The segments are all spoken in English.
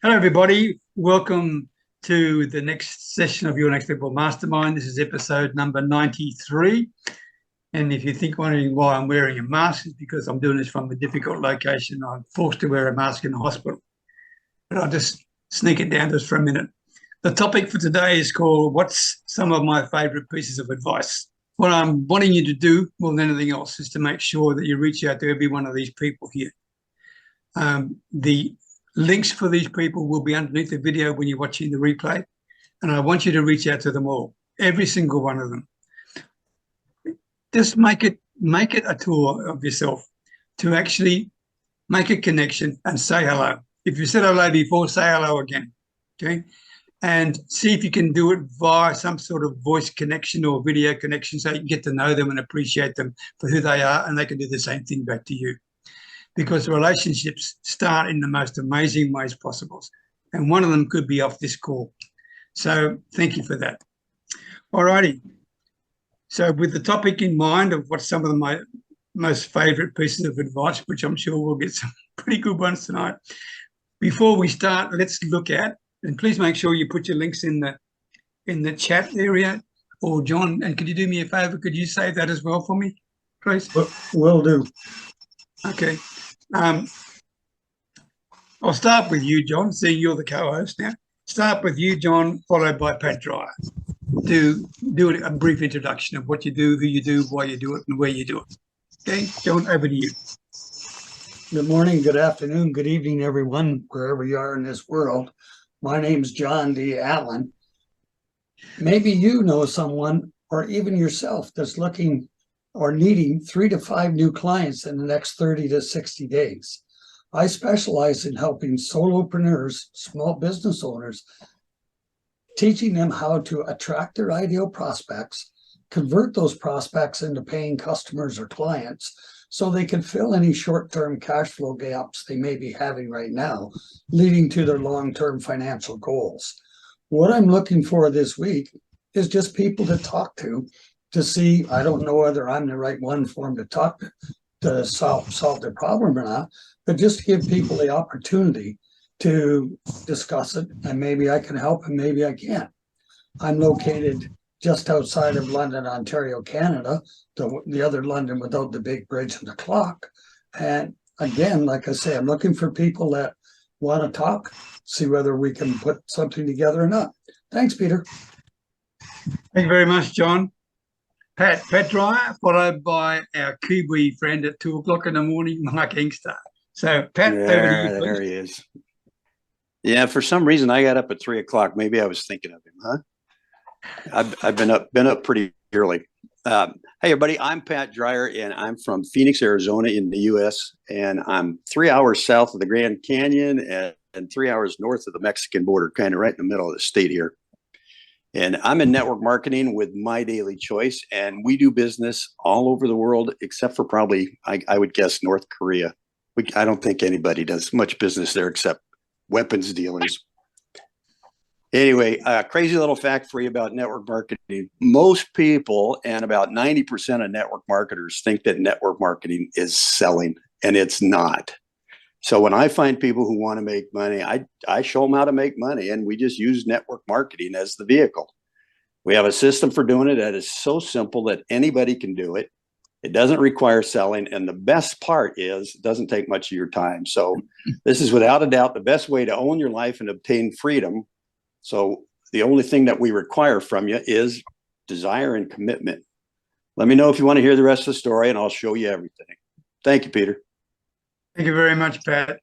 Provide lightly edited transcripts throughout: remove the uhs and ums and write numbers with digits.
Hello, everybody. Welcome to the next session of Your Next Level Mastermind. This is episode number 93. And if you think wondering why I'm wearing a mask, it's because I'm doing this from a difficult location. I'm forced to wear a mask in the hospital. But I'll just sneak it down just for a minute. The topic for today is called What's Some of My Favorite Pieces of Advice? What I'm wanting you to do more than anything else is to make sure that you reach out to every one of these people here. The links for these people will be underneath the video when you're watching the replay. And I want you to reach out to them all, every single one of them. Just make it a tour of yourself to actually make a connection and say hello. If you said hello before, say hello again, okay? And see if you can do it via some sort of voice connection or video connection so you can get to know them and appreciate them for who they are, and they can do the same thing back to you. Because relationships start in the most amazing ways possible. And one of them could be off this call. So thank you for that. All righty. So with the topic in mind of what some of my most favorite pieces of advice, which I'm sure we'll get some pretty good ones tonight. Before we start, let's look at, and please make sure you put your links in the chat area. Or John, and could you do me a favor? Could you save that as well for me, please? Will do. Okay. I'll start with you, John, seeing you're the co-host now. Start with you, John, followed by Pat Dreyer. Do a brief introduction of what you do, who you do, why you do it, and where you do it. Okay, John, over to you. Good morning, good afternoon, good evening, everyone, wherever you are in this world. My name's John D. Allen. Maybe you know someone, or even yourself, that's looking or needing 3 to 5 new clients in the next 30 to 60 days. I specialize in helping solopreneurs, small business owners, teaching them how to attract their ideal prospects, convert those prospects into paying customers or clients so they can fill any short-term cash flow gaps they may be having right now, leading to their long-term financial goals. What I'm looking for this week is just people to talk to see, I don't know whether I'm the right one for them to talk to solve their problem or not, but just to give people the opportunity to discuss it, and maybe I can help and maybe I can't. I'm located just outside of London, Ontario, Canada, the other London without the big bridge and the clock. And again, like I say, I'm looking for people that want to talk, see whether we can put something together or not. Thanks, Peter. Thank you very much, John. Pat Dreyer, followed by our Kiwi friend at 2 o'clock in the morning, Mark Engstar. So, Pat, over to you, please. There he is. Yeah, for some reason I got up at 3 o'clock. Maybe I was thinking of him, huh? I've been up pretty early. Hey, everybody, I'm Pat Dreyer, and I'm from Phoenix, Arizona in the U.S., and I'm 3 hours south of the Grand Canyon and 3 hours north of the Mexican border, kind of right in the middle of the state here. And I'm in network marketing with My Daily Choice, and we do business all over the world, except for probably, I would guess, North Korea. I don't think anybody does much business there except weapons dealers. Anyway, crazy little fact for you about network marketing. Most people, and about 90% of network marketers, think that network marketing is selling, and it's not. So when I find people who want to make money, I show them how to make money, and we just use network marketing as the vehicle. We have a system for doing it that is so simple that anybody can do it. It doesn't require selling, and the best part is it doesn't take much of your time. So this is without a doubt the best way to own your life and obtain freedom. So the only thing that we require from you is desire and commitment. Let me know if you want to hear the rest of the story, and I'll show you everything. Thank you, Peter. Thank you very much, Pat.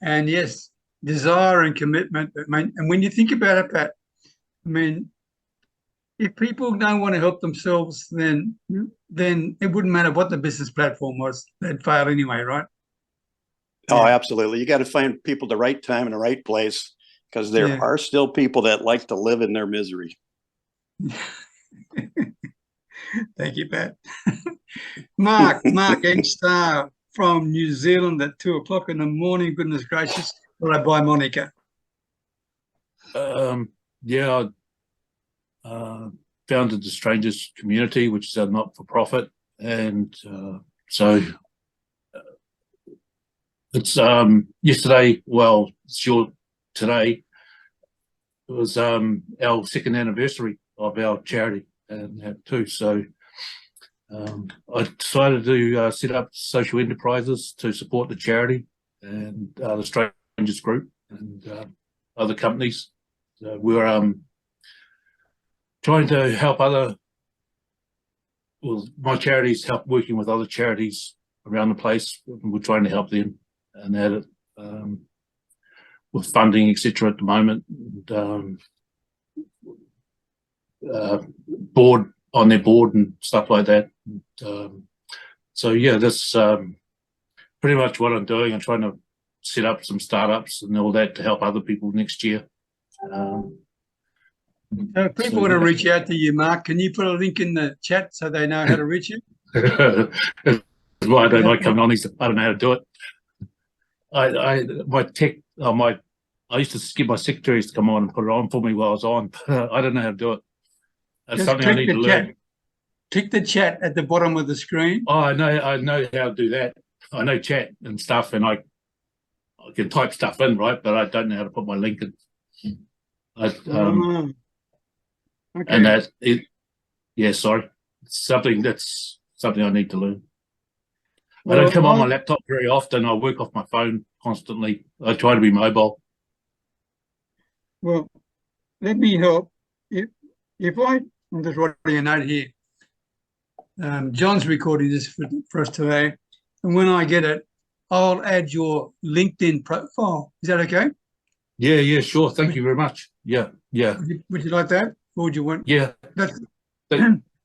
And yes, desire and commitment. And when you think about it, Pat, I mean, if people don't want to help themselves, then it wouldn't matter what the business platform was. They'd fail anyway, right? Oh, absolutely. You got to find people the right time and the right place, because there are still people that like to live in their misery. Thank you, Pat. Mark Engstar from New Zealand at 2 o'clock in the morning. Goodness gracious. Followed by Monica. Founded the Strangers Community, which is a not-for-profit, and so it's yesterday. Well, it's your today was our second anniversary of our charity and that too. So I decided to set up social enterprises to support the charity and the Strangers Group and other companies. So we're trying to help my charities help working with other charities around the place. We're trying to help them and that with funding, etc. at the moment. And, board on their board and stuff like that. And, so yeah, that's pretty much what I'm doing. I'm trying to set up some startups and all that to help other people next year. If people want to reach out to you, Mark, can you put a link in the chat so they know how to reach you? That's why I don't like coming on these. I don't know how to do it. I used to get my secretaries to come on and put it on for me while I was on. I don't know how to do it. That's Just something I need to learn. Click the chat at the bottom of the screen. Oh, I know how to do that. I know chat and stuff, and I can type stuff in, right? But I don't know how to put my link in. Okay. And that it, yeah, sorry, that's something I need to learn. Well, I don't come on my laptop very often. I work off my phone constantly. I try to be mobile. Well, let me help. I'm just writing a note here. John's recording this for us today, and when I get it, I'll add your LinkedIn profile. Is that okay? Yeah, sure. Thank you very much. Yeah. Would you like that, or would you want? Yeah. That's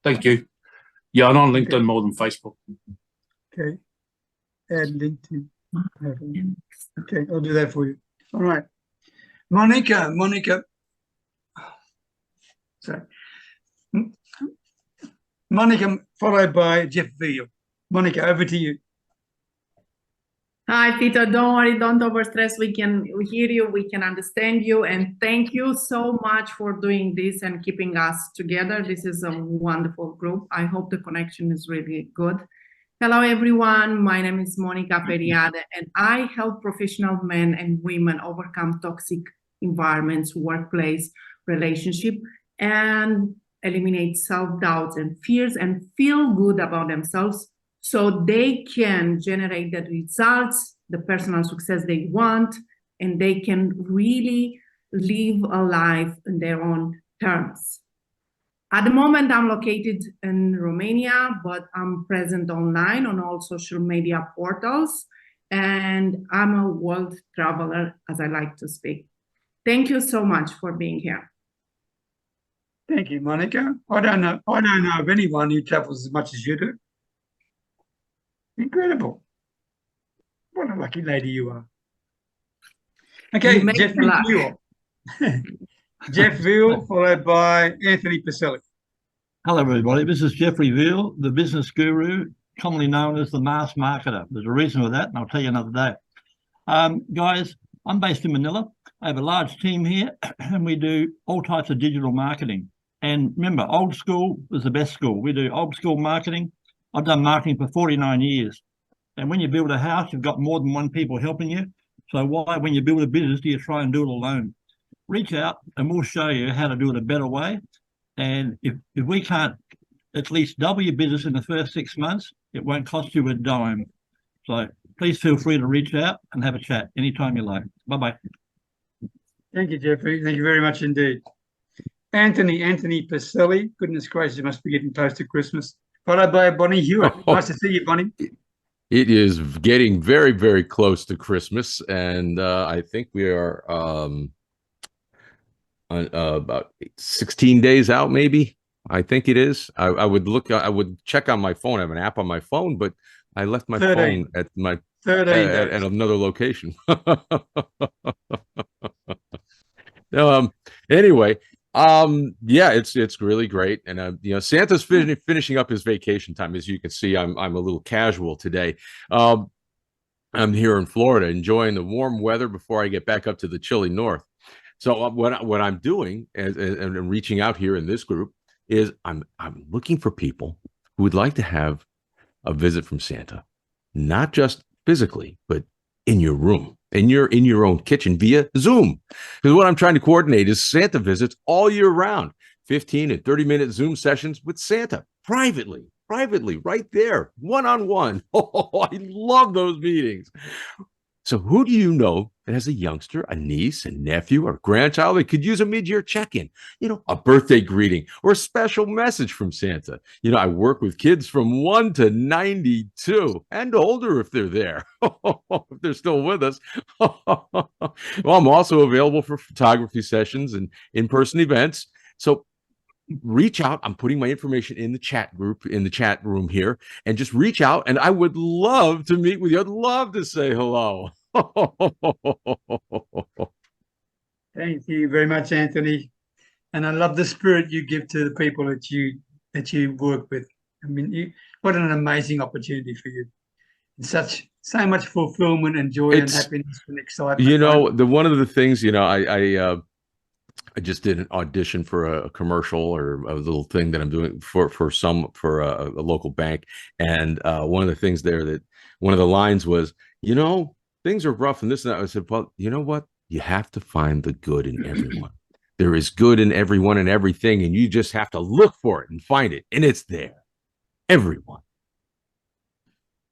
Thank you. Yeah, I'm on LinkedIn more than Facebook. okay. Add LinkedIn. Okay, I'll do that for you. All right, Monica. Sorry. Monica, followed by Jeff Veal. Monica, over to you. Hi, Peter. Don't worry. Don't overstress. We hear you. We can understand you. And thank you so much for doing this and keeping us together. This is a wonderful group. I hope the connection is really good. Hello, everyone. My name is Monica Periade, and I help professional men and women overcome toxic environments, workplace, relationship, and eliminate self-doubts and fears and feel good about themselves so they can generate the results, the personal success they want, and they can really live a life in their own terms. At the moment, I'm located in Romania, but I'm present online on all social media portals, and I'm a world traveler, as I like to speak. Thank you so much for being here. Thank you, Monica. I don't know of anyone who travels as much as you do. Incredible. What a lucky lady you are. Okay, Jeff Veal. Jeff Veal, followed by Anthony Piselli. Hello, everybody. This is Jeffrey Veal, the business guru, commonly known as the mass marketer. There's a reason for that, and I'll tell you another day. Guys, I'm based in Manila. I have a large team here, and we do all types of digital marketing. And remember, old school is the best school. We do old school marketing. I've done marketing for 49 years. And when you build a house, you've got more than one people helping you. So why, when you build a business, do you try and do it alone? Reach out and we'll show you how to do it a better way. And if we can't at least double your business in the first 6 months, it won't cost you a dime. So please feel free to reach out and have a chat anytime you like. Bye-bye. Thank you, Jeffrey. Thank you very much indeed. Anthony Piselli. Goodness gracious, it must be getting close to Christmas. Followed by Bonnie Hewitt. Nice to see you, Bonnie. It is getting very, very close to Christmas, and I think we are about 16 days out, maybe. I think it is. I would check on my phone. I have an app on my phone, but I left my 13. Phone at my 13 at another location. Anyway, yeah, it's really great, and you know, Santa's finishing up his vacation time. As you can see, I'm a little casual today. I'm here in Florida enjoying the warm weather before I get back up to the chilly north. So what I'm doing and reaching out here in this group is I'm looking for people who would like to have a visit from Santa, not just physically, but in your room. and you're in your own kitchen via Zoom. Because what I'm trying to coordinate is Santa visits all year round, 15 and 30-minute Zoom sessions with Santa privately, right there, one-on-one. Oh, I love those meetings. So who do you know that has a youngster, a niece, a nephew, or grandchild that could use a mid-year check-in, a birthday greeting or a special message from Santa? I work with kids from 1 to 92 and older if they're there, if they're still with us. Well, I'm also available for photography sessions and in-person events. So reach out. I'm putting my information in the chat group, in the chat room here, and just reach out. And I would love to meet with you. I'd love to say hello. Thank you very much, Anthony. And I love the spirit you give to the people that you work with. I mean, what an amazing opportunity for you. So much fulfillment and joy and happiness and excitement. One of the things, I just did an audition for a commercial or a little thing that I'm doing for a local bank. And one of the things there that one of the lines was, things are rough and this and that. I said, well, you know what? You have to find the good in everyone. There is good in everyone and everything, and you just have to look for it and find it. And it's there. Everyone.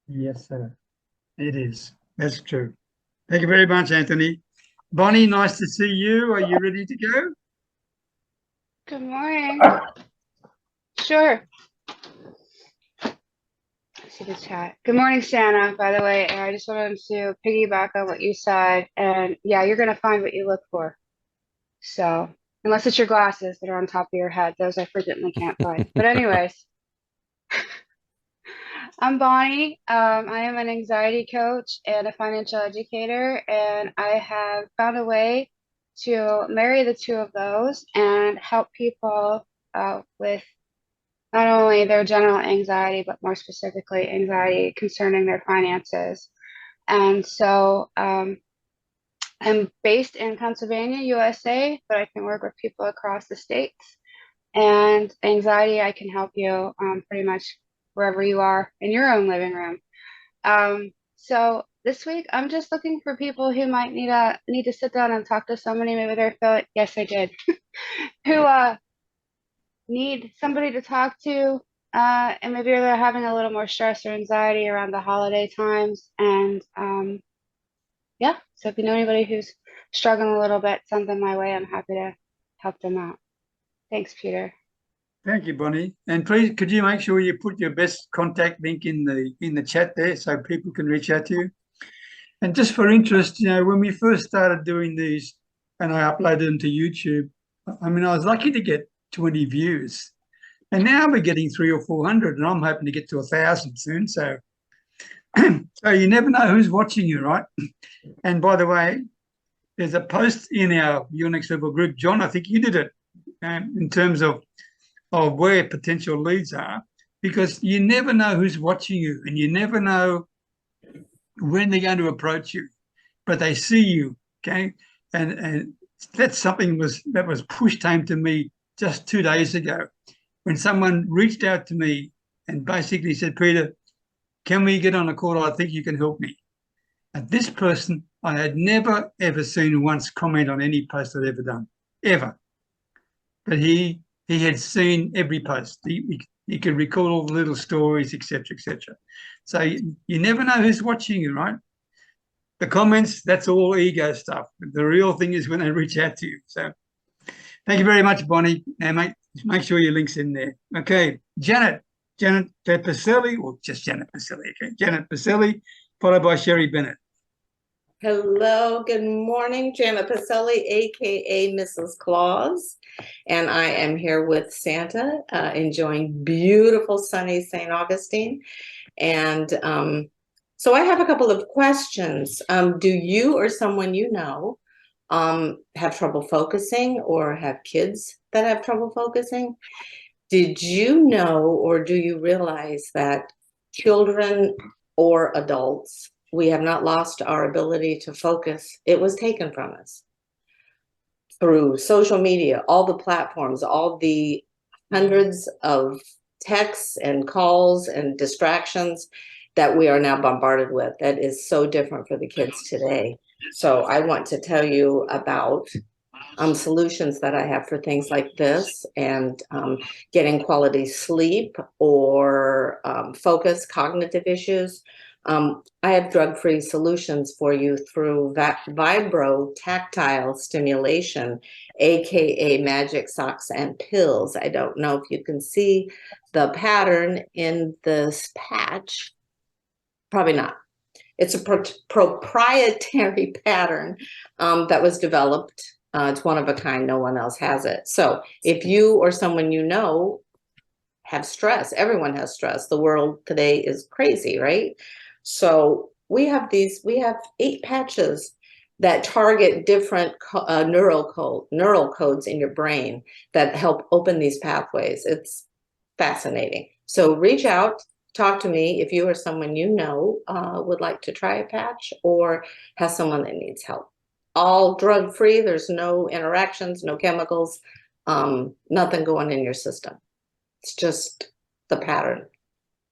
Yes, sir. It is. That's true. Thank you very much, Anthony. Bonnie, nice to see you. Are you ready to go? Good morning. Sure. See the chat. Good morning, Santa, by the way. And I just wanted to piggyback on what you said. And yeah, you're going to find what you look for. So, unless it's your glasses that are on top of your head, those I frequently can't find. But anyways, I'm Bonnie. I am an anxiety coach and a financial educator, and I have found a way to marry the two of those and help people with not only their general anxiety, but more specifically anxiety concerning their finances. And so I'm based in Pennsylvania, USA, but I can work with people across the states. And anxiety, I can help you pretty much wherever you are in your own living room. So this week, I'm just looking for people who might need to sit down and talk to somebody. Maybe they're feeling, yes, I did, who need somebody to talk to, and maybe they're having a little more stress or anxiety around the holiday times. And yeah, so if you know anybody who's struggling a little bit, send them my way. I'm happy to help them out. Thanks, Peter. Thank you, Bonnie. And please, could you make sure you put your best contact link in the chat there so people can reach out to you? And just for interest, when we first started doing these and I uploaded them to YouTube, I mean, I was lucky to get 20 views. And now we're getting 300 or 400, and I'm hoping to get to 1,000 soon. So, so you never know who's watching you, right? And by the way, there's a post in our Your Next Level group. John, I think you did it in terms of where potential leads are, because you never know who's watching you and you never know when they're going to approach you, but they see you, okay? And that's something that was pushed home to me just 2 days ago when someone reached out to me and basically said, Peter, can we get on a call? I think you can help me. And this person I had never, ever seen once comment on any post I'd ever done, ever. But he had seen every post. He could recall all the little stories, etc., etc. So you never know who's watching you, right? The comments, that's all ego stuff. The real thing is when they reach out to you. So thank you very much, Bonnie. And make sure your link's in there. Okay, Janet Piselli, or just Janet Piselli, okay? Janet Piselli, followed by Sherry Bennett. Hello, good morning, Janet Piselli, aka Mrs. Claus, and I am here with Santa, enjoying beautiful sunny St. Augustine. And so I have a couple of questions. Do you or someone you know have trouble focusing or have kids that have trouble focusing? Did you know or do you realize that children or adults, we have not lost our ability to focus? It was taken from us through social media, all the platforms, all the hundreds of texts and calls and distractions that we are now bombarded with. That is so different for the kids today. So I want to tell you about solutions that I have for things like this, and getting quality sleep or focus, cognitive issues. I have drug-free solutions for you through vibro tactile stimulation, aka magic socks and pills. I don't know if you can see the pattern in this patch. Probably not. It's a proprietary pattern that was developed. It's one of a kind. No one else has it. So if you or someone you know have stress, everyone has stress. The world today is crazy, right? So we have 8 patches that target different neural codes in your brain that help open these pathways. It's fascinating. So reach out. Talk to me if you or someone you know would like to try a patch or has someone that needs help. All drug-free. There's no interactions, no chemicals, nothing going in your system. It's just the pattern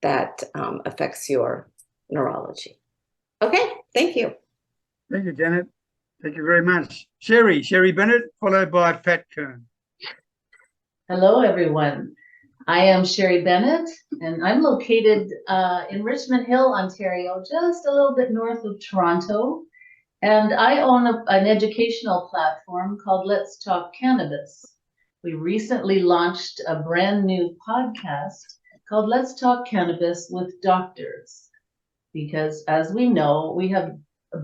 that affects your neurology. Okay, thank you. Thank you, Janet. Thank you very much. Sherry Bennett, followed by Pat Kern. Hello, everyone. I am Sherry Bennett, and I'm located in Richmond Hill, Ontario, just a little bit north of Toronto. And I own an educational platform called Let's Talk Cannabis. We recently launched a brand new podcast called Let's Talk Cannabis with Doctors. Because as we know, we have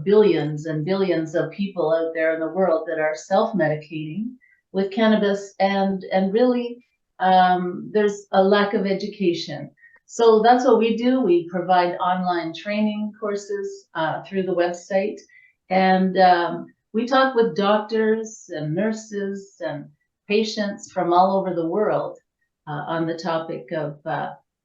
billions and billions of people out there in the world that are self-medicating with cannabis, and really there's a lack of education. So that's what we do. We provide online training courses through the website, and we talk with doctors and nurses and patients from all over the world on the topic of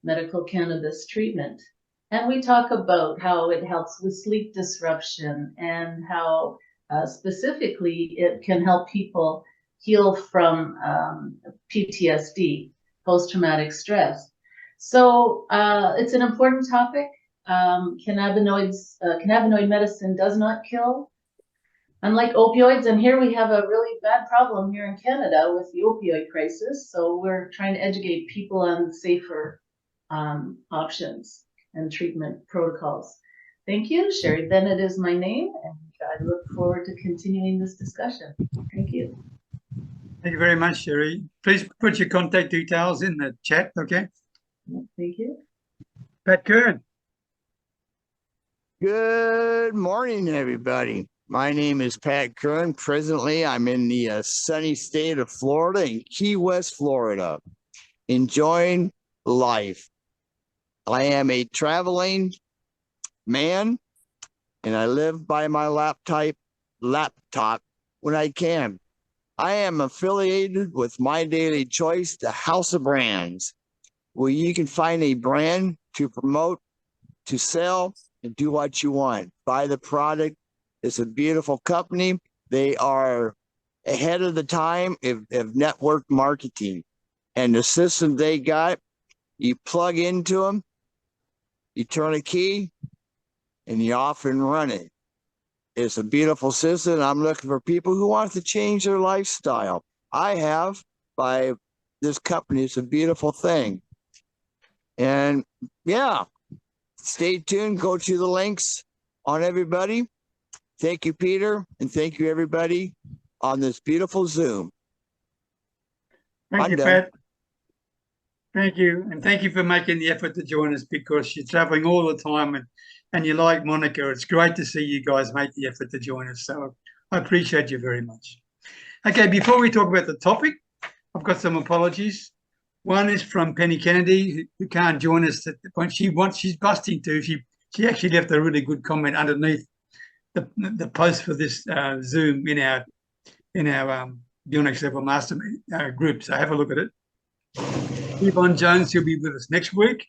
medical cannabis treatment. And we talk about how it helps with sleep disruption and how specifically it can help people heal from PTSD, post-traumatic stress. So it's an important topic. Cannabinoid medicine does not kill, unlike opioids. And here we have a really bad problem here in Canada with the opioid crisis. So we're trying to educate people on safer options and treatment protocols. Thank you. Sherry Bennett is my name, and I look forward to continuing this discussion. Thank you. Thank you very much, Sherry. Please put your contact details in the chat, okay? Thank you. Pat Kern. Good morning, everybody. My name is Pat Kern. Presently, I'm in the sunny state of Florida, in Key West, Florida, enjoying life. I am a traveling man, and I live by my laptop when I can. I am affiliated with My Daily Choice, the House of Brands, where you can find a brand to promote, to sell, and do what you want. Buy the product. It's a beautiful company. They are ahead of the time of network marketing. And the system they got, you plug into them, you turn a key, and you're off and running. It's a beautiful system. I'm looking for people who want to change their lifestyle. I have by this company. It's a beautiful thing. And yeah, stay tuned. Go to the links on everybody. Thank you, Peter. And thank you, everybody, on this beautiful Zoom. Thank you, Pat. Thank you. And thank you for making the effort to join us, because you're traveling all the time and you like Monica. It's great to see you guys make the effort to join us. So I appreciate you very much. Okay, before we talk about the topic, I've got some apologies. One is from Penny Kennedy, who can't join us at the point she's busting to. She actually left a really good comment underneath the post for this Zoom in our Beyond Next Level Master group. So have a look at it. Yvonne Jones, she'll be with us next week.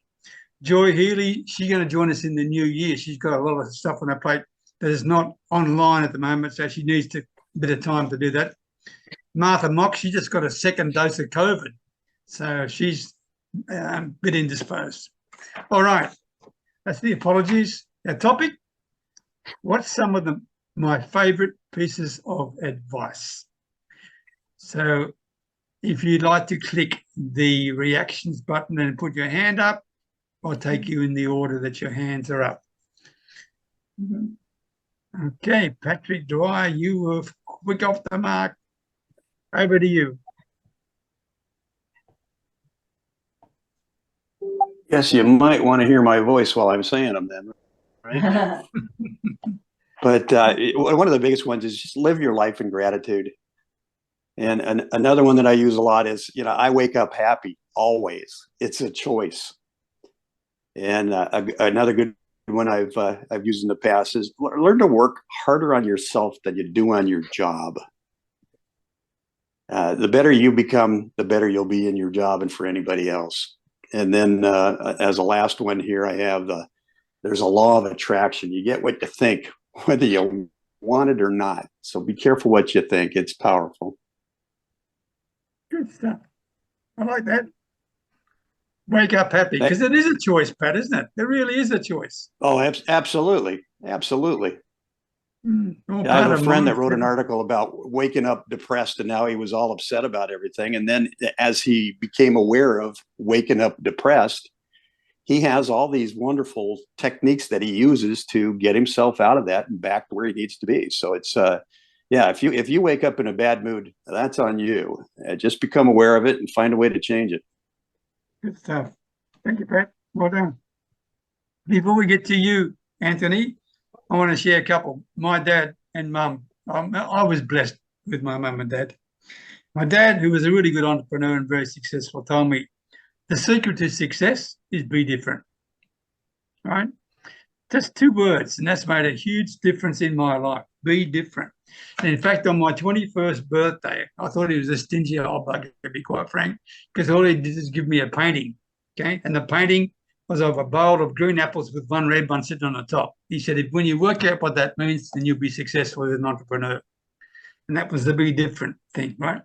Joy Healy, she's going to join us in the new year. She's got a lot of stuff on her plate that is not online at the moment, so she needs a bit of time to do that. Martha Mock, she just got a second dose of COVID, so she's a bit indisposed. All right, that's the apologies. Our topic, what's some of the my favorite pieces of advice. So if you'd like to click the reactions button and put your hand up, I'll take you in the order that your hands are up. Okay, Patrick Dwyer, you were quick off the mark. Over to you. Yes, you might want to hear my voice while I'm saying them then, right? But one of the biggest ones is just live your life in gratitude. And another one that I use a lot is, I wake up happy always. It's a choice. And another good one I've used in the past is learn to work harder on yourself than you do on your job. The better you become, the better you'll be in your job and for anybody else. And then as a last one here, I have there's a law of attraction. You get what you think, whether you want it or not. So be careful what you think. It's powerful. Good stuff. I like that. Wake up happy, because it is a choice, Pat, isn't it? There really is a choice. Oh, absolutely. Absolutely. Well, I have a friend that wrote an article about waking up depressed, and now he was all upset about everything. And then as he became aware of waking up depressed, he has all these wonderful techniques that he uses to get himself out of that and back to where he needs to be. So it's yeah, if you wake up in a bad mood, that's on you. Just become aware of it and find a way to change it. Good stuff. Thank you, Pat. Well done. Before we get to you, Anthony, I want to share a couple. My dad and mum. I was blessed with my mum and dad. My dad, who was a really good entrepreneur and very successful, told me the secret to success is be different. Right? Just 2 words, and that's made a huge difference in my life. Be different. And in fact, on my 21st birthday, I thought he was a stingy old bugger, to be quite frank, because all he did is give me a painting. Okay. And the painting was of a bowl of green apples with one red one sitting on the top. He said, when you work out what that means, then you'll be successful as an entrepreneur. And that was the be different thing, right?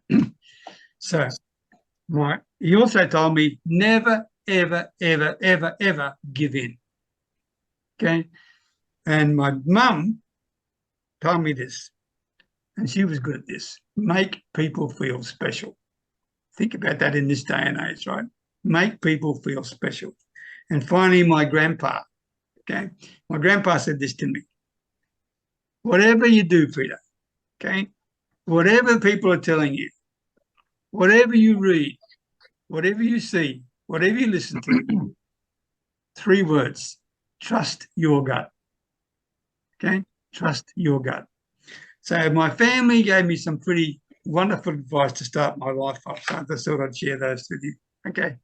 So he also told me never, ever, ever, ever, ever give in. Okay. And my mum told me this, and she was good at this: make people feel special. Think about that in this day and age, right? Make people feel special. And finally, my grandpa, okay? My grandpa said this to me: whatever you do, Peter, okay? Whatever people are telling you, whatever you read, whatever you see, whatever you listen to, 3 words: trust your gut. Okay? Trust your gut. So my family gave me some pretty wonderful advice to start my life off. So I just thought I'd share those with you. Okay.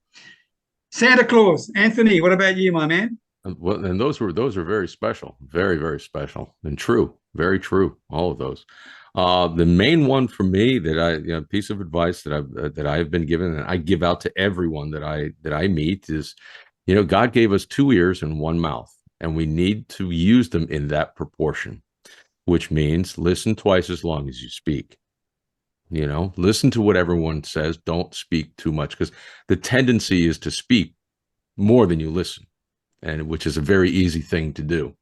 Santa Claus. Anthony, what about you, my man? Well, and those were very special, very, very special and true, very true. All of those. The main one for me that piece of advice that I've been given and I give out to everyone that I meet is, God gave us 2 ears and 1 mouth, and we need to use them in that proportion, which means listen twice as long as you speak. Listen to what everyone says. Don't speak too much, because the tendency is to speak more than you listen, and which is a very easy thing to do.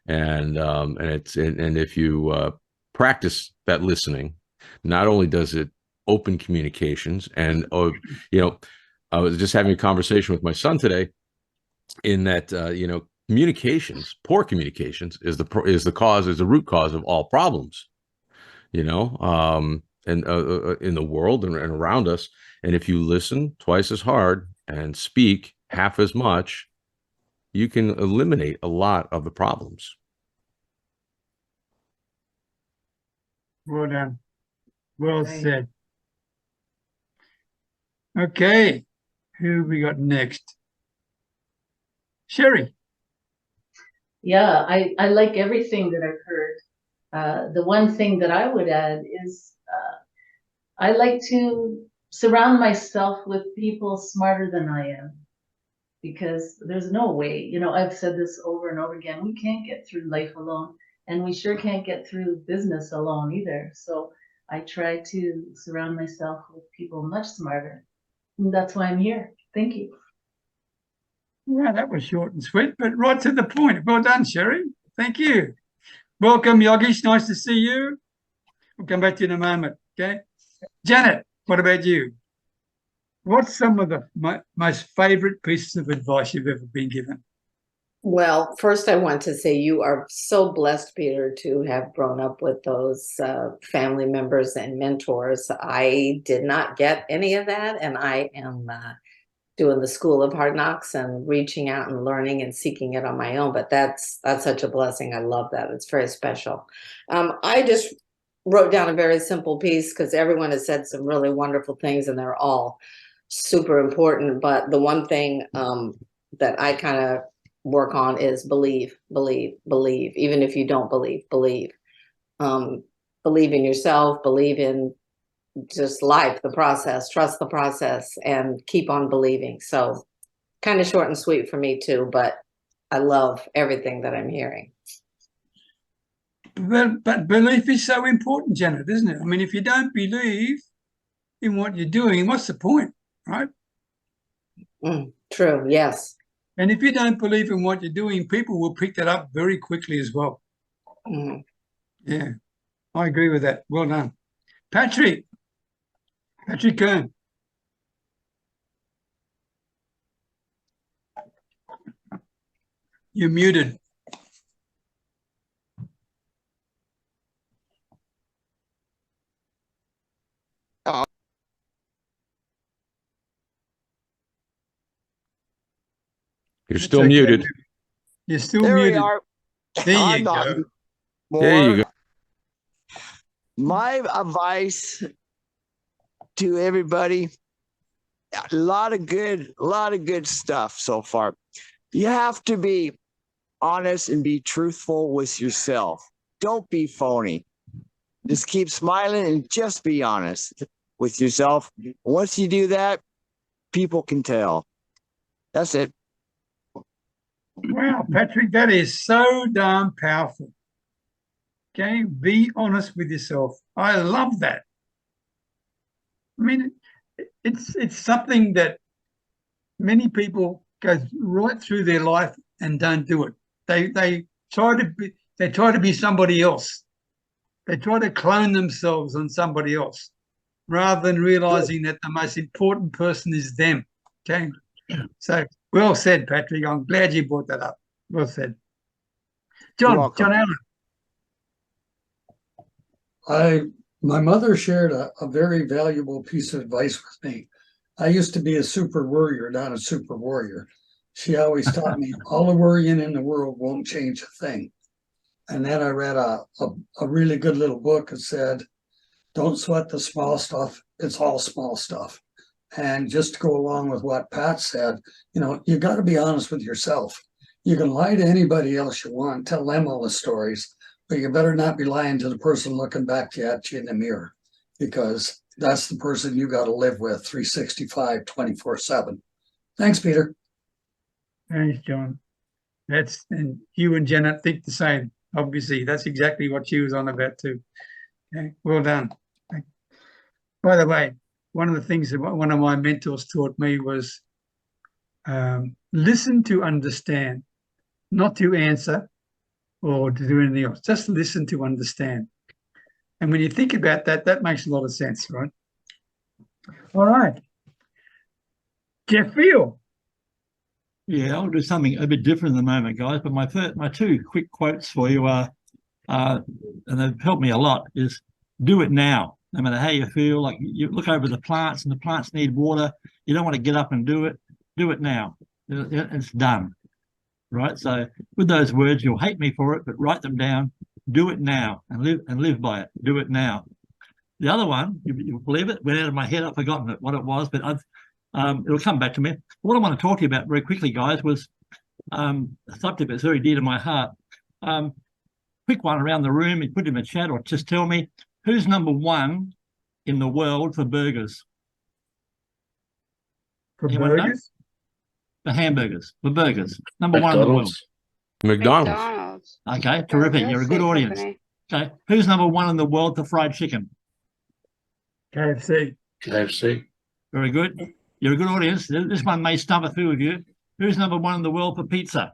And if you practice that listening, not only does it open communications, and I was just having a conversation with my son today, in that communications, poor communications, is the root cause of all problems. And in the world and around us. And if you listen twice as hard and speak half as much, you can eliminate a lot of the problems. Well done. Well said. Okay. Who we got next? Sherry. Yeah, I like everything that I've heard. The one thing that I would add is I like to surround myself with people smarter than I am, because there's no way, I've said this over and over again, we can't get through life alone, and we sure can't get through business alone either. So I try to surround myself with people much smarter. And that's why I'm here. Thank you. Well, that was short and sweet, but right to the point. Well done, Sherry. Thank you. Welcome, Yogesh. Nice to see you. We'll come back to you in a moment. Okay. Janet, what about you? What's some of the most favorite pieces of advice you've ever been given? Well, first I want to say you are so blessed, Peter, to have grown up with those family members and mentors. I did not get any of that, and I am doing the School of Hard Knocks and reaching out and learning and seeking it on my own. But that's such a blessing. I love that. It's very special. I just wrote down a very simple piece because everyone has said some really wonderful things, and they're all super important. But the one thing that I kind of work on is believe. Even if you don't believe. Believe in yourself, believe in just life, the process, trust the process, and keep on believing. So kind of short and sweet for me too, but I love everything that I'm hearing. But belief is so important, Janet, isn't it? I mean, if you don't believe in what you're doing, what's the point, right? True, yes. And if you don't believe in what you're doing, people will pick that up very quickly as well. Yeah, I agree with that. Well done. Patrick Kern. You're muted. You're still muted. You're still There muted. we are. There you go. There you go. My advice to everybody, a lot of good stuff so far. You have to be honest and be truthful with yourself. Don't be phony. Just keep smiling and just be honest with yourself. Once you do that, people can tell. That's it. Wow, Patrick, that is so darn powerful. Okay, be honest with yourself. I love that. I mean, it's something that many people go right through their life and don't do it. They try to be somebody else. They try to clone themselves on somebody else rather than realizing that the most important person is them. Okay, so well said, Patrick. I'm glad you brought that up. Well said. John Allen. My mother shared a very valuable piece of advice with me. I used to be a super worrier, not a super warrior. She always taught me all the worrying in the world won't change a thing. And then I read a really good little book that said, don't sweat the small stuff. It's all small stuff. And just to go along with what Pat said, you got to be honest with yourself. You can lie to anybody else you want, tell them all the stories, but you better not be lying to the person looking back at you in the mirror, because that's the person you got to live with 365, 24/7. Thanks, Peter. Thanks, John. And you and Janet think the same. Obviously, that's exactly what she was on about too. Okay, well done. By the way, one of the things that one of my mentors taught me was listen to understand, not to answer or to do anything else. Just listen to understand. And when you think about that, that makes a lot of sense, right? All right. Jeff Field. Yeah, I'll do something a bit different at the moment, guys. But my two quick quotes for you are, and they've helped me a lot, is do it now. No matter how you feel, like you look over the plants and the plants need water. You don't want to get up and do it. Do it now. It's done. Right. So with those words, you'll hate me for it, but write them down. Do it now and live by it. Do it now. The other one, you believe it, went out of my head. I've forgotten what it was, but it'll come back to me. What I want to talk to you about very quickly, guys, was a subject that's very dear to my heart. Quick one around the room. You put in a chat or just tell me who's number one in the world for burgers. For Anyone burgers? know? For hamburgers, for burgers. Number one in the world. McDonald's. Okay, terrific. You're a good audience. Okay, who's number one in the world for fried chicken? KFC. Very good. You're a good audience. This one may stump a few of you. Who's number one in the world for pizza?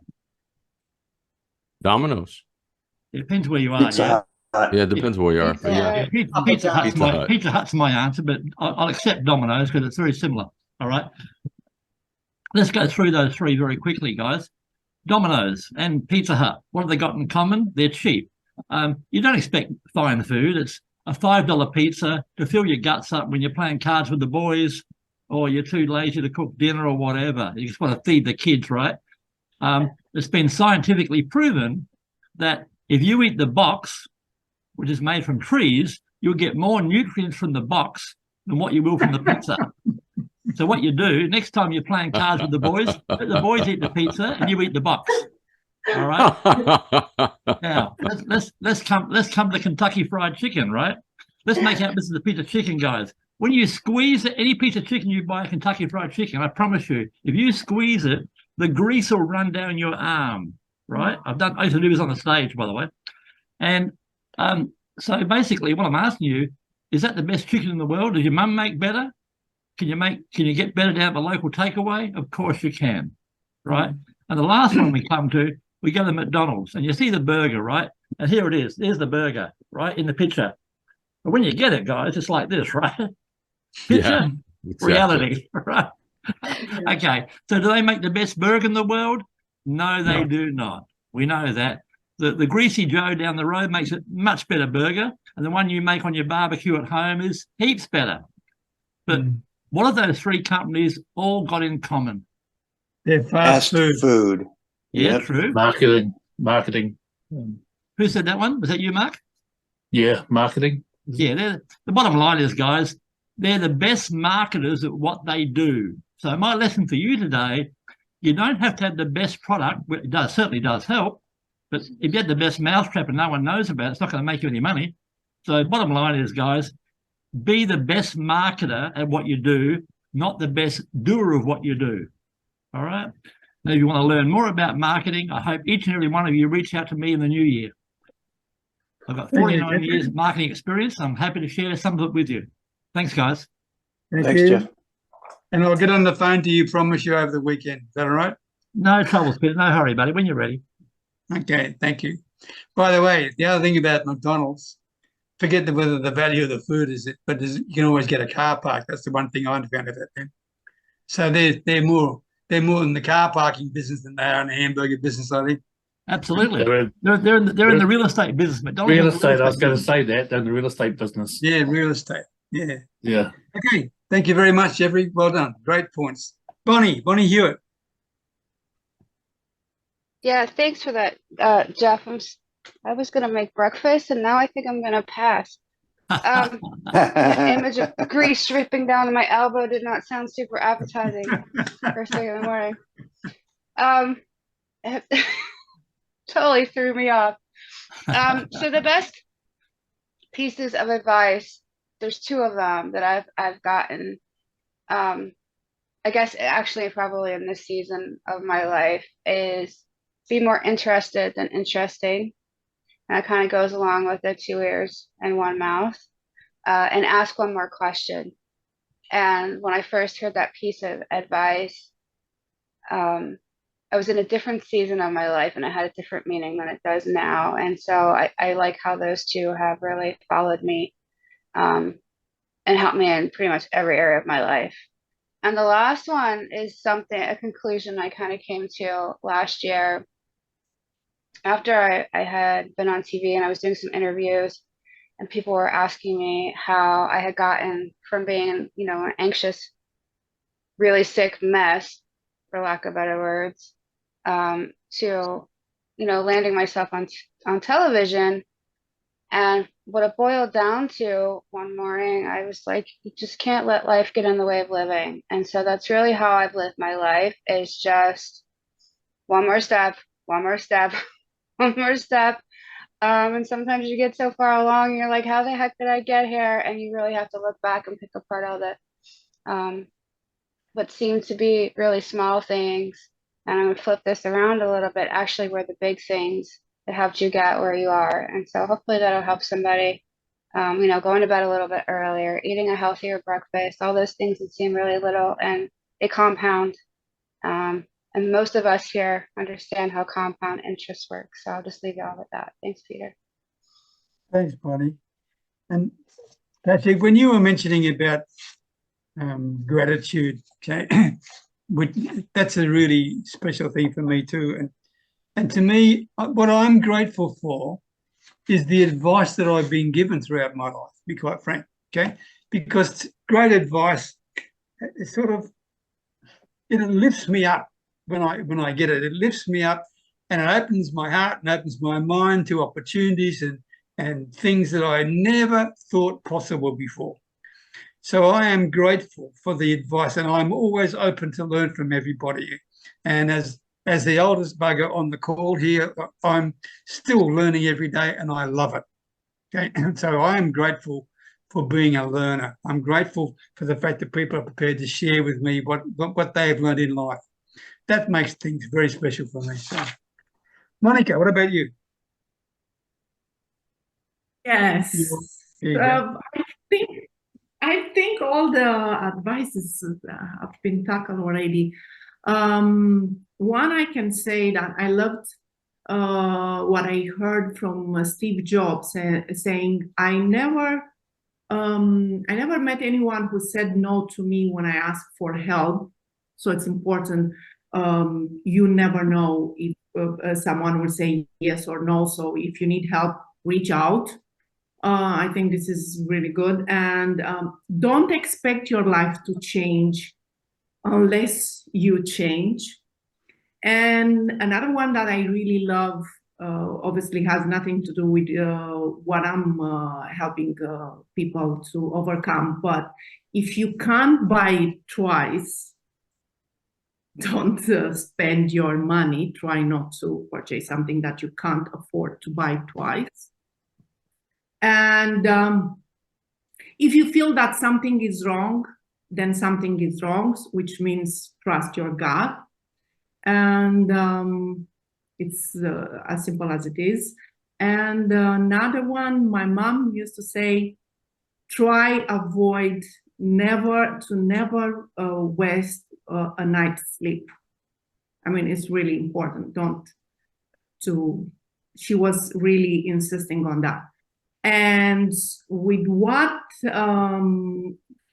Domino's. It depends where you are. Pizza Yeah. Hut. Yeah, it depends where you are. Pizza Yeah. Hut. Pizza Hut's Pizza Hut. Pizza Hut's my answer, but I'll accept Domino's because it's very similar. All right. Let's go through those three very quickly, guys. Domino's and Pizza Hut. What have they got in common? They're cheap. You don't expect fine food. It's a $5 pizza to fill your guts up when you're playing cards with the boys, or you're too lazy to cook dinner or whatever. You just want to feed the kids, right? It's been scientifically proven that if you eat the box, which is made from trees, you'll get more nutrients from the box than what you will from the pizza. So what you do, next time you're playing cards with the boys, let the boys eat the pizza and you eat the box. All right. Now let's come to Kentucky Fried Chicken, right? Let's make out this is a piece of chicken, guys. When you squeeze any piece of chicken you buy at Kentucky Fried Chicken, I promise you, if you squeeze it, the grease will run down your arm, right? I used to do this on the stage, by the way. And so basically what I'm asking you, is that the best chicken in the world? Does your mum make better? Can you get better down at the local takeaway? Of course you can, right? And the last one we come to, we go to McDonald's and you see the burger, right? And here it is. There's the burger, right, in the picture. But when you get it, guys, it's like this, right? Picture, Yeah, exactly. reality, right? Okay, so do they make the best burger in the world? No, they do not. We know that. The Greasy Joe down the road makes a much better burger, and the one you make on your barbecue at home is heaps better. But what have those three companies all got in common? They're fast food. Yeah, Yep. true. Marketing. Who said that one? Was that you, Mark? Yeah, marketing. Yeah, the bottom line is, guys, they're the best marketers at what they do. So my lesson for you today, you don't have to have the best product. It certainly does help, but if you have the best mousetrap and no one knows about it, it's not going to make you any money. So bottom line is, guys, be the best marketer at what you do, not the best doer of what you do. All right? Now, if you want to learn more about marketing, I hope each and every one of you reach out to me in the new year. I've got 49 years of marketing experience. I'm happy to share some of it with you. Thanks, guys. Thanks, Jeff. And I'll get on the phone to you, promise you, over the weekend. Is that all right? No trouble, Peter. No hurry, buddy. When you're ready. Okay, thank you. By the way, the other thing about McDonald's, forget whether the value of the food is it, but you can always get a car park. That's the one thing I found about them. So they're more in the car parking business than they are in the hamburger business, I think. Absolutely. They're in the real estate business. McDonald's Real estate. I was going to say that. They're in the real estate business. Yeah, real estate. Yeah. Yeah. Okay. Thank you very much, Jeffrey. Well done. Great points. Bonnie Hewitt. Yeah, thanks for that, Jeff. I was gonna make breakfast, and now I think I'm gonna pass. The image of grease dripping down my elbow did not sound super appetizing first thing in the morning. It totally threw me off. So the best pieces of advice, there's two of them that I've gotten. I guess actually probably in this season of my life is be more interested than interesting. And that kind of goes along with the 2 ears and 1 mouth. And ask one more question. And when I first heard that piece of advice, I was in a different season of my life and it had a different meaning than it does now. And so I like how those two have really followed me and helped me in pretty much every area of my life. And the last one is a conclusion I kind of came to last year after I had been on TV and I was doing some interviews. And people were asking me how I had gotten from being, an anxious, really sick mess, for lack of better words, to, landing myself on television. And what it boiled down to one morning, I was like, you just can't let life get in the way of living. And so that's really how I've lived my life, is just one more step, one more step, one more step. And sometimes you get so far along, and you're like, how the heck did I get here? And you really have to look back and pick apart all the what seemed to be really small things. And I'm going to flip this around a little bit, actually, were the big things that helped you get where you are. And so hopefully that'll help somebody, going to bed a little bit earlier, eating a healthier breakfast, all those things that seem really little, and they compound. And And most of us here understand how compound interest works. So I'll just leave it all with that. Thanks, Peter. Thanks, Bonnie. And Patrick, when you were mentioning about gratitude, okay, that's a really special thing for me too. And to me, what I'm grateful for is the advice that I've been given throughout my life, to be quite frank, okay? Because great advice, it sort of, it lifts me up when I get it. It lifts me up and it opens my heart and opens my mind to opportunities and things that I never thought possible before. So I am grateful for the advice, and I'm always open to learn from everybody. And as the oldest bugger on the call here, I'm still learning every day, and I love it. Okay, so I am grateful for being a learner. I'm grateful for the fact that people are prepared to share with me what they have learned in life. That makes things very special for me. So, Monica, what about you? Yes. I think all the advices have been tackled already. One, I can say that I loved what I heard from Steve Jobs saying, I never met anyone who said no to me when I asked for help. So it's important. You never know if someone will say yes or no. So if you need help, reach out. I think this is really good. And don't expect your life to change unless you change. And another one that I really love, obviously has nothing to do with what I'm helping people to overcome. But if you can't buy it twice, don't spend your money. Try not to purchase something that you can't afford to buy twice. And if you feel that something is wrong, then something is wrong, which means trust your gut. And it's as simple as it is. And another one, my mom used to say, never waste a night's sleep. I mean, it's really important. She was really insisting on that. And with what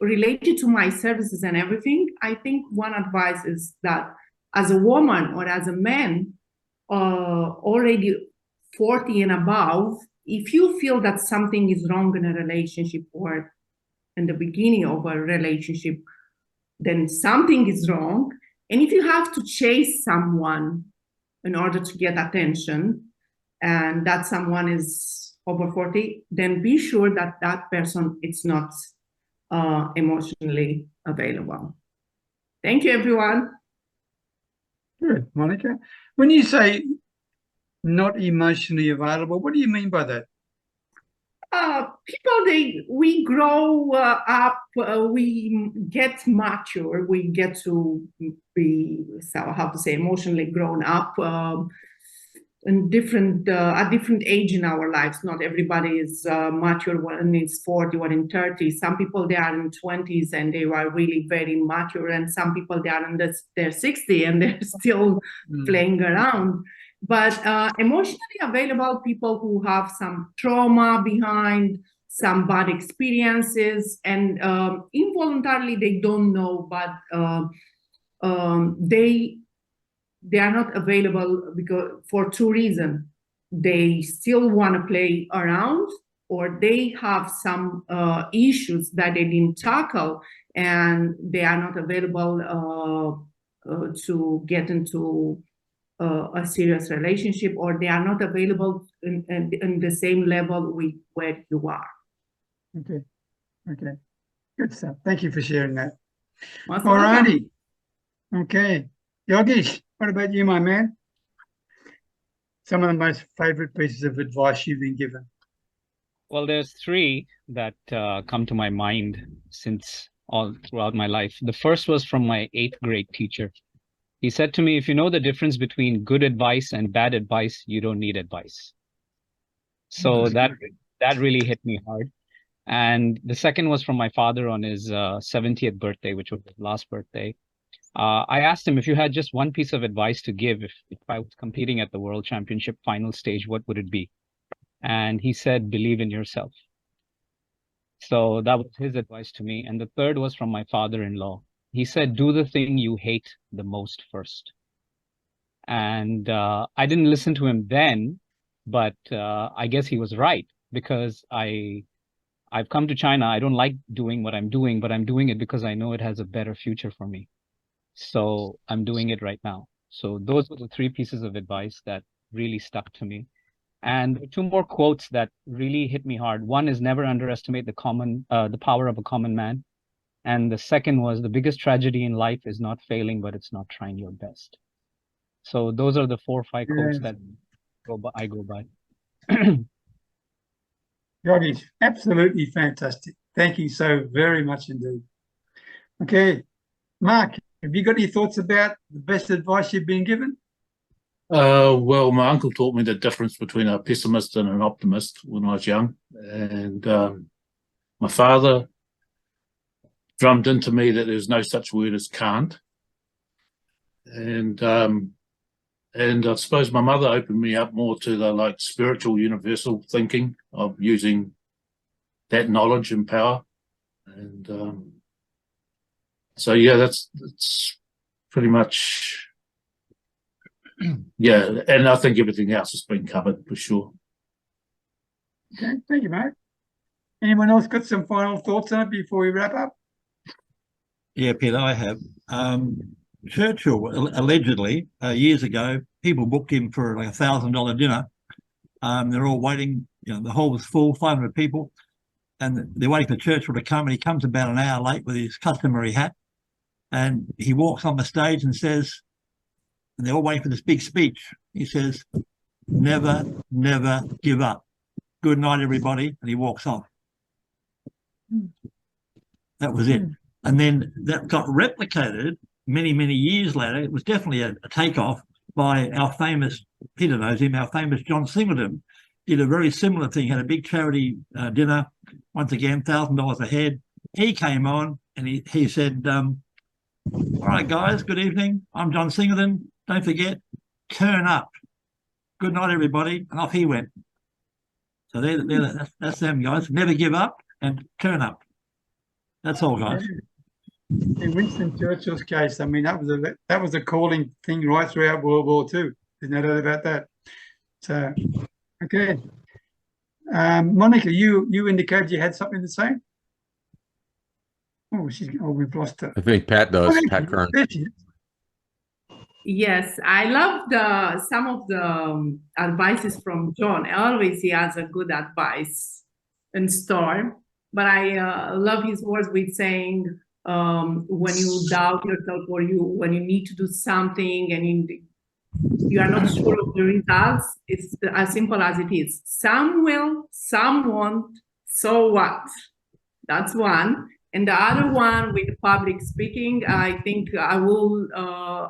related to my services and everything, I think one advice is that as a woman or as a man, already 40 and above, if you feel that something is wrong in a relationship or in the beginning of a relationship, then something is wrong. And if you have to chase someone in order to get attention, and that someone is over 40, then be sure that that person is not emotionally available. Thank you, everyone. Good, Monica. When you say not emotionally available, what do you mean by that? We grow up, we get mature, we get to be, emotionally grown up in at different age in our lives. Not everybody is mature when it's 40 or in 30. Some people, they are in 20s and they are really very mature, and some people, they are in their 60 and they're still playing around. But emotionally available people who have some trauma behind, some bad experiences, and involuntarily they don't know, but they are not available because for two reasons. They still want to play around, or they have some issues that they didn't tackle, and they are not available to get into a serious relationship, or they are not available in the same level with where you are. Okay. Good stuff. Thank you for sharing that. Most All righty. welcome. Okay. Yogesh, what about you, my man? Some of the most favorite pieces of advice you've been given. Well, there's three that come to my mind since all throughout my life. The first was from my 8th grade teacher. He said to me, if you know the difference between good advice and bad advice, you don't need advice. So that really hit me hard. And the second was from my father on his 70th birthday, which was his last birthday. I asked him, if you had just one piece of advice to give, if I was competing at the World Championship final stage, what would it be? And he said, believe in yourself. So that was his advice to me. And the third was from my father-in-law. He said, do the thing you hate the most first. And I didn't listen to him then, but I guess he was right, because I've come to China. I don't like doing what I'm doing, but I'm doing it because I know it has a better future for me. So I'm doing it right now. So those were the three pieces of advice that really stuck to me. And two more quotes that really hit me hard. One is, never underestimate the power of a common man. And the second was, the biggest tragedy in life is not failing, but it's not trying your best. So those are the 4 or 5 quotes that I go by. That is absolutely fantastic. Thank you so very much indeed. Okay, Mark, have you got any thoughts about the best advice you've been given? Well, my uncle taught me the difference between a pessimist and an optimist when I was young. And my father drummed into me that there's no such word as can't. And I suppose my mother opened me up more to the spiritual universal thinking of using that knowledge and power. And so yeah, that's pretty much, yeah. And I think everything else has been covered for sure. Okay, thank you, mate. Anyone else got some final thoughts on it before we wrap up? Yeah, Peter, I have. Churchill, allegedly, years ago, people booked him for like $1,000 dinner. They're all waiting. The hall was full, 500 people, and they're waiting for Churchill to come. And he comes about an hour late with his customary hat, and he walks on the stage and says, and they're all waiting for this big speech. He says, "Never, never give up. Good night, everybody." And he walks off. That was it. And then that got replicated many, many years later. It was definitely a takeoff by our famous, Peter knows him, our famous John Singleton. Did a very similar thing, had a big charity dinner, once again, $1,000 a head. He came on and he said, all right, guys, good evening. I'm John Singleton. Don't forget, turn up. Good night, everybody. And off he went. So that's them, guys. Never give up and turn up. That's all, guys. In Winston Churchill's case, I mean, that was a calling thing right throughout World War II. There's no doubt about that. So, okay. Monica, you indicated you had something to say? Oh, we've lost her. I think Pat does. Oh, Pat Kern. Yes, I love some of the advices from John. Always he has a good advice in store, but I love his words with saying, when you doubt yourself or when you need to do something and you are not sure of the results, it's as simple as it is. Some will, some won't, so what? That's one. And the other one with public speaking, I think I will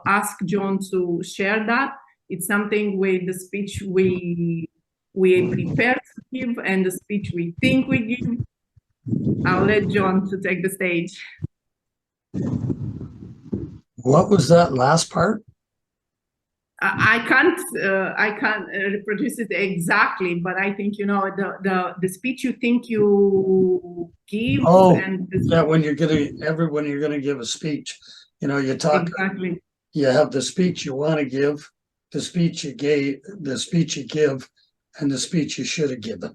ask John to share that. It's something with the speech we prepare to give and the speech we think we give. I'll let John to take the stage. What was that last part? I can't reproduce it exactly, but I think the speech you think you give. Oh, and yeah, when you're gonna give a speech, you talk. Exactly. You have the speech you want to give, the speech you gave, the speech you give, and the speech you should have given.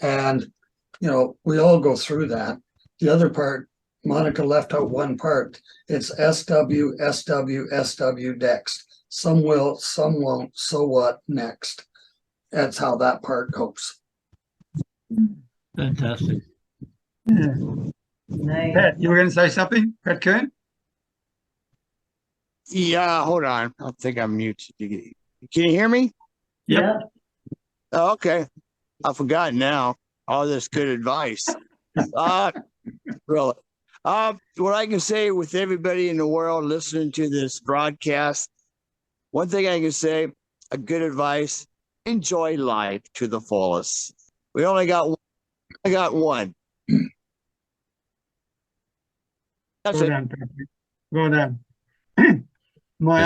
And we all go through that. The other part, Monica left out one part. It's SW, SW, SW next. Some will, some won't. So what next? That's how that part goes. Fantastic. Yeah. Nice. Pat, you were going to say something? Pat Kern? Yeah, hold on. I think I'm muted. Can you hear me? Yep. Oh, okay. I forgot now. All this good advice. Really. What I can say with everybody in the world listening to this broadcast, one thing I can say, a good advice, enjoy life to the fullest. We only got one. I got one. That's Well it. done, Patrick. Well done. My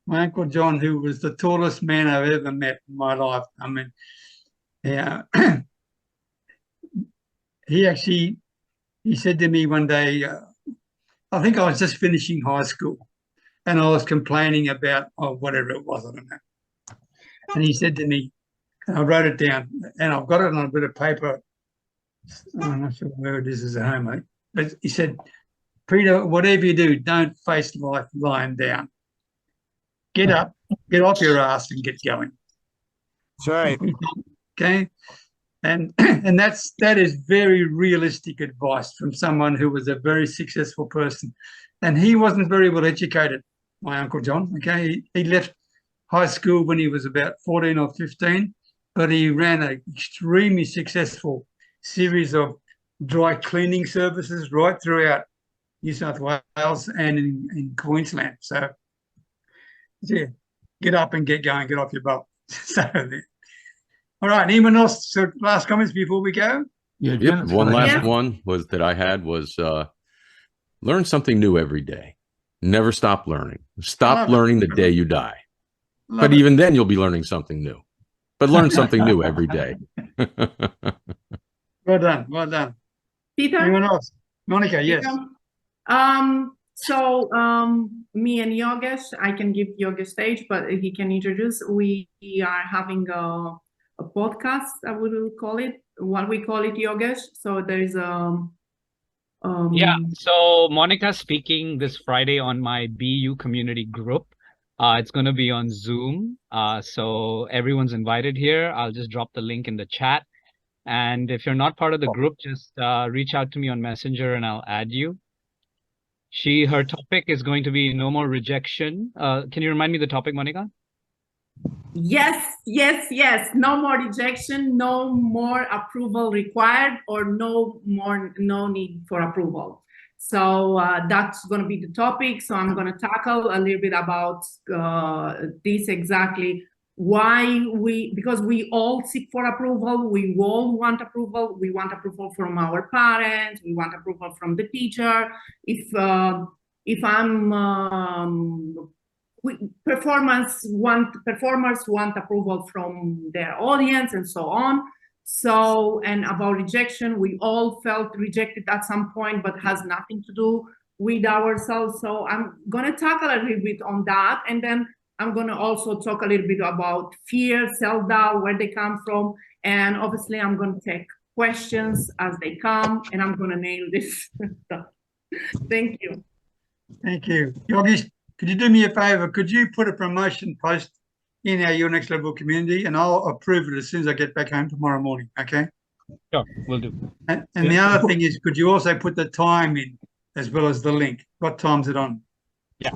Uncle John, who was the tallest man I've ever met in my life. I mean, yeah, he said to me one day, I think I was just finishing high school, and I was complaining about whatever it was, I don't know. And he said to me, and I wrote it down, and I've got it on a bit of paper. I'm not sure where it is at home, mate. But he said, Peter, whatever you do, don't face life lying down. Get up, get off your ass, and get going. That's right. Okay, and that is very realistic advice from someone who was a very successful person, and he wasn't very well educated. My Uncle John. Okay, he left high school when he was about 14 or 15, but he ran an extremely successful series of dry cleaning services right throughout New South Wales and in Queensland. So, yeah, get up and get going, get off your butt. So, all right, anyone else? So, last comments before we go? Yeah, Yep. One last one was that I had was learn something new every day. Never stop learning. Stop learning the day you die. But even then, you'll be learning something new. But learn something new every day. Well done. Well done. Peter? Anyone else? Monica, yes. So me and Yogesh, I can give Yogesh stage, but he can introduce. We are having a podcast, I would call it. What we call it, Yogesh. So there is yeah. So Monica's speaking this Friday on my BU community group. It's going to be on Zoom. So everyone's invited here. I'll just drop the link in the chat. And if you're not part of the group, just reach out to me on Messenger and I'll add you. Her topic is going to be no more rejection. Can you remind me the topic, Monica? Yes. No more rejection, no more approval required, or no need for approval. So that's going to be the topic. So I'm going to tackle a little bit about this exactly. Because we all seek for approval, we all want approval. We want approval from our parents, we want approval from the teacher. Performers want approval from their audience and so on. So, and about rejection, we all felt rejected at some point, but has nothing to do with ourselves. So I'm going to tackle a little bit on that, and then I'm going to also talk a little bit about fear, self-doubt, where they come from. And obviously, I'm going to take questions as they come, and I'm going to nail this stuff. Thank you. Thank you. Yogesh, could you do me a favor? Could you put a promotion post in our Your Next Level community, and I'll approve it as soon as I get back home tomorrow morning, okay? Sure, will do. And the other thing is, could you also put the time in as well as the link? What time's it on? Yeah.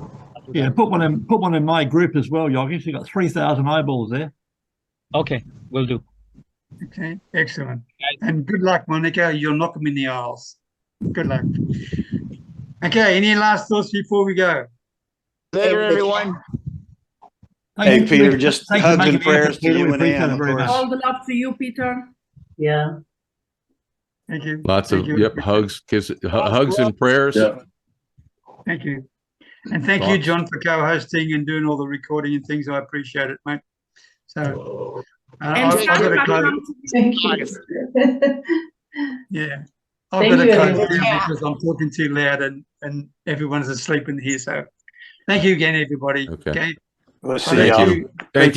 Yeah, put one in my group as well, Yogesh. You got 3,000 eyeballs there. Okay, will do. Okay, excellent. And good luck, Monica. You'll knock them in the aisles. Good luck. Okay, any last thoughts before we go? Later, everyone. Hey, Peter, just hugs and prayers to you and Ann, of course. All the love to you, Peter. Yeah. Thank you. Lots of hugs, kisses, hugs and prayers. Yep. Thank you. And thank you, John, for co-hosting and doing all the recording and things. I appreciate it, mate. So I've got to close. Thank you. Yeah. I've got to close because I'm talking too loud and everyone's asleep in here. So thank you again, everybody. Okay. We'll see you. Thank you.